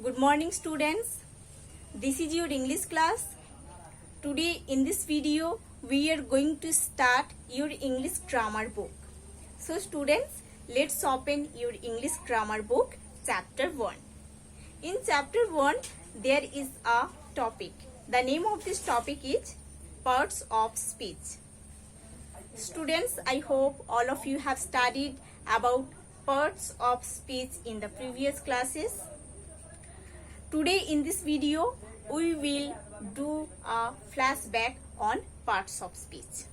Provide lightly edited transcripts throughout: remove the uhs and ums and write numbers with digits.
Good morning students. This is your English class. Today in this video we are going to start your English grammar book. So students, let's open your English grammar book chapter 1. In chapter 1 there is a topic. The name of this topic is parts of speech. Students, I hope all of you have studied about parts of speech in the previous classes. Today in this video we will do a flashback on parts of speech,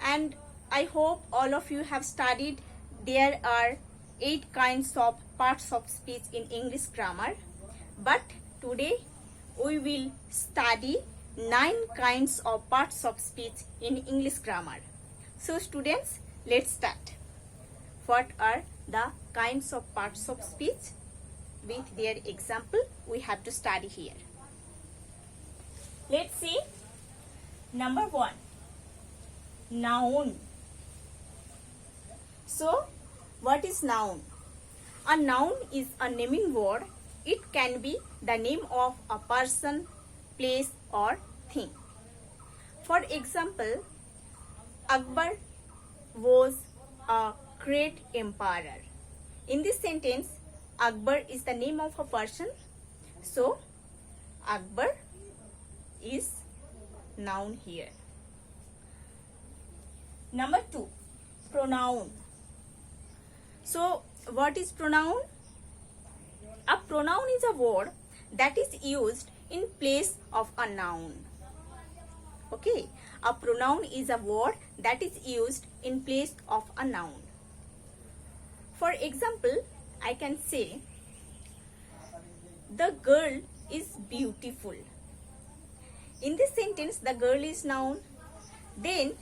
and I hope all of you have studied. There are 8 kinds of parts of speech in English grammar, but today we will study 9 kinds of parts of speech in English grammar. So students, let's start. What are the kinds of parts of speech? With their example we have to study here. Let's see. Number 1, noun. So what is noun? A noun is a naming word. It can be the name of a person, place or thing. For example, Akbar was a great emperor. In this sentence, Akbar is the name of a person, so Akbar is noun here. Number 2, pronoun. So what is pronoun? A pronoun is a word that is used in place of a noun. Okay, a pronoun is a word that is used in place of a noun. For example, I can say, the girl is beautiful. In this sentence, the girl is noun. Then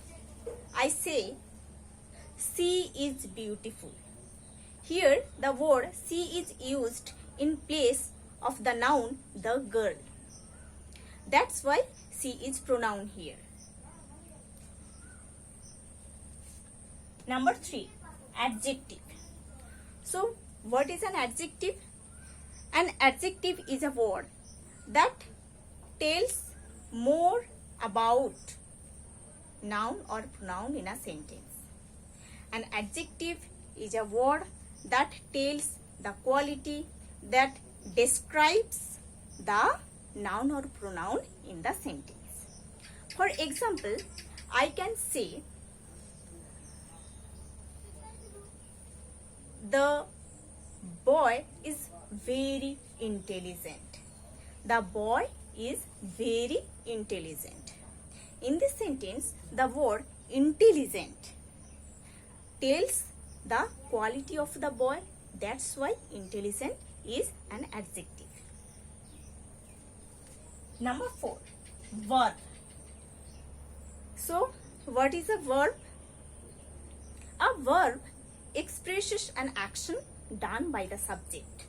I say, she is beautiful. Here, the word she is used in place of the noun, the girl. That's why she is pronoun here. Number 3, adjective. So, what is an adjective? An adjective is a word that tells more about noun or pronoun in a sentence. An adjective is a word that tells the quality, that describes the noun or pronoun in the sentence. For example, I can say, the boy is very intelligent. The boy is very intelligent. In this sentence, the word intelligent tells the quality of the boy. That's why intelligent is an adjective. Number 4, verb. So, what is a verb? A verb expresses an action done by the subject,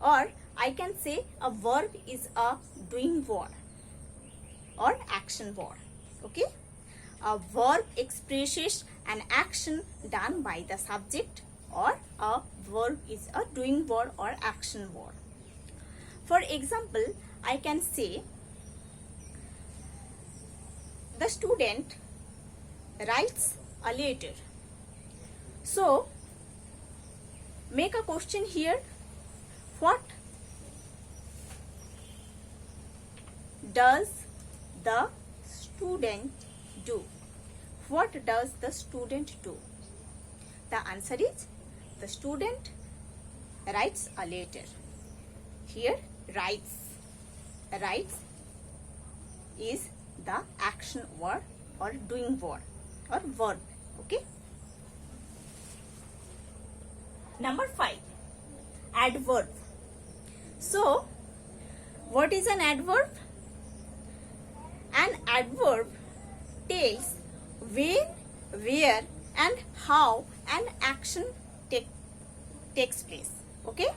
or I can say a verb is a doing word or action word. Okay, a verb expresses an action done by the subject, or a verb is a doing word or action word. For example, I can say, the student writes a letter. So, make a question here. What does the student do? What does the student do? The answer is, the student writes a letter. Here, writes is the action word or doing word or verb. Okay. Number 5, adverb. So, what is an adverb? An adverb tells when, where and how an action takes place. Okay?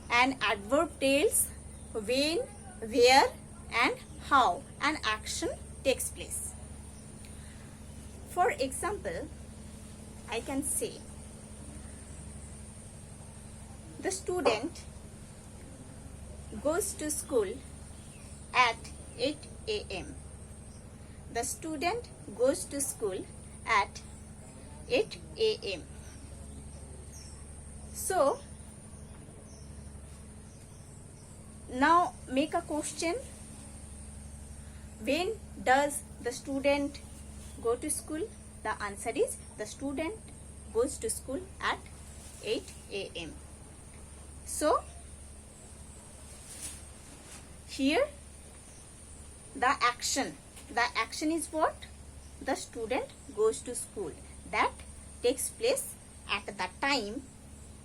An adverb tells when, where and how an action takes place. For example, I can say, The student goes to school at 8 a.m. The student goes to school at 8 a.m. So, now make a question. When does the student go to school? The answer is the student goes to school at 8 a.m. So, here the action is what? The student goes to school. That takes place at the time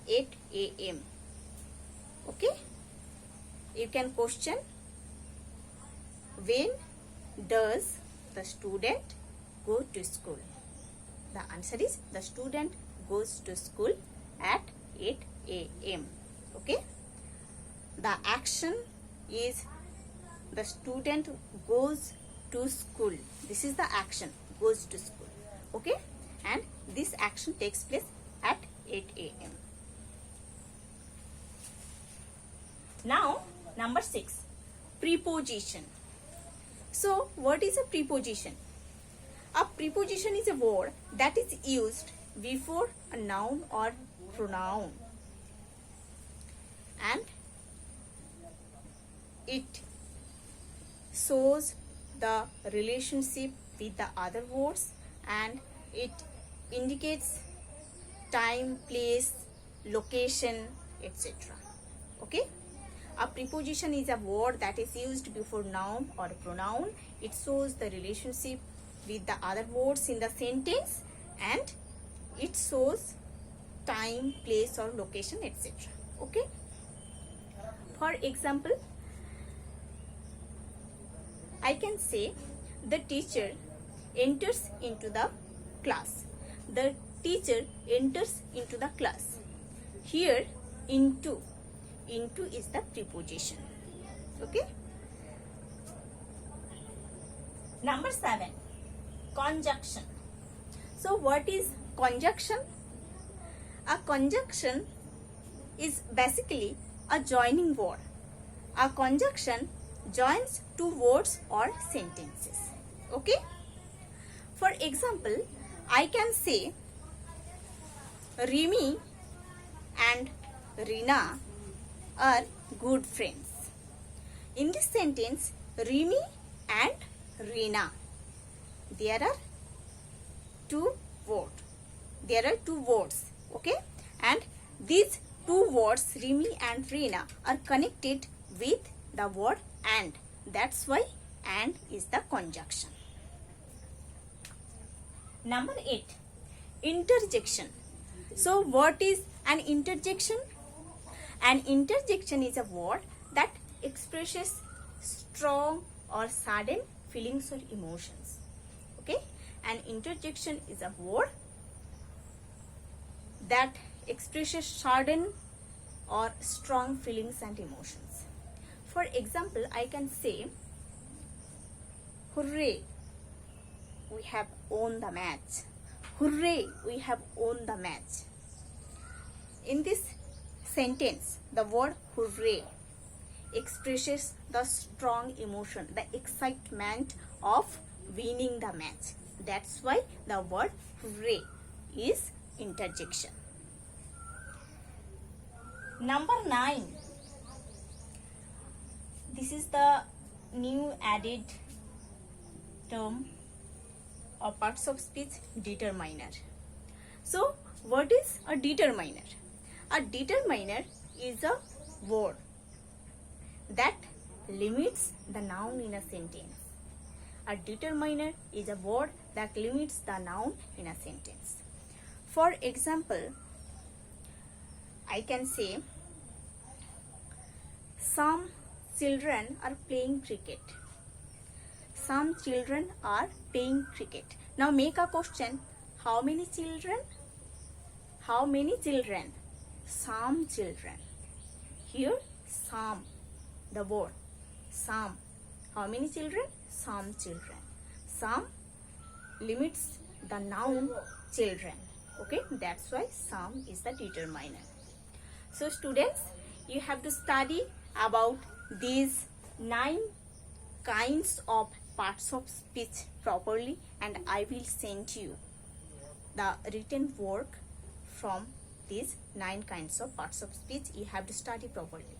8 a.m. Okay? You can question, when does the student go to school? The answer is the student goes to school at 8 a.m. Okay? The action is the student goes to school. This is the action, goes to school. Okay? And this action takes place at 8 a.m. Now, number 6, preposition. So, what is a preposition? A preposition is a word that is used before a noun or pronoun, and it shows the relationship with the other words, and it indicates time, place, location, etc. Okay? A preposition is a word that is used before noun or pronoun. It shows the relationship with the other words in the sentence, and it shows time, place or location, etc. Okay? For example, I can say the teacher enters into the class. The teacher enters into the class. Here, into is the preposition. Okay? Number 7, conjunction. So, what is conjunction? A conjunction is basically a joining word. A conjunction joins two words or sentences. Okay? For example, I can say Rimi and Rina are good friends. In this sentence, Rimi and Rina, there are two words. Okay? And these two words, Rimi and Rina, are connected with the word and. That's why and is the conjunction. Number 8, interjection. So, what is an interjection? An interjection is a word that expresses strong or sudden feelings or emotions. Okay? An interjection is a word that expresses sudden or strong feelings and emotions. For example, I can say, hooray, we have won the match. Hooray, we have won the match. In this sentence, the word hooray expresses the strong emotion, the excitement of winning the match. That's why the word hooray is interjection. Number 9. This is the new added term or parts of speech, determiner. So, what is a determiner? A determiner is a word that limits the noun in a sentence. A determiner is a word that limits the noun in a sentence. For example, I can say, some children are playing cricket. Some children are playing cricket. Now make a question. How many children? How many children? Some children. Here, some. The word. Some. How many children? Some children. Some limits the noun children. Okay, that's why some is the determiner. So students, you have to study about these 9 kinds of parts of speech properly, and I will send you the written work from these 9 kinds of parts of speech. You have to study properly.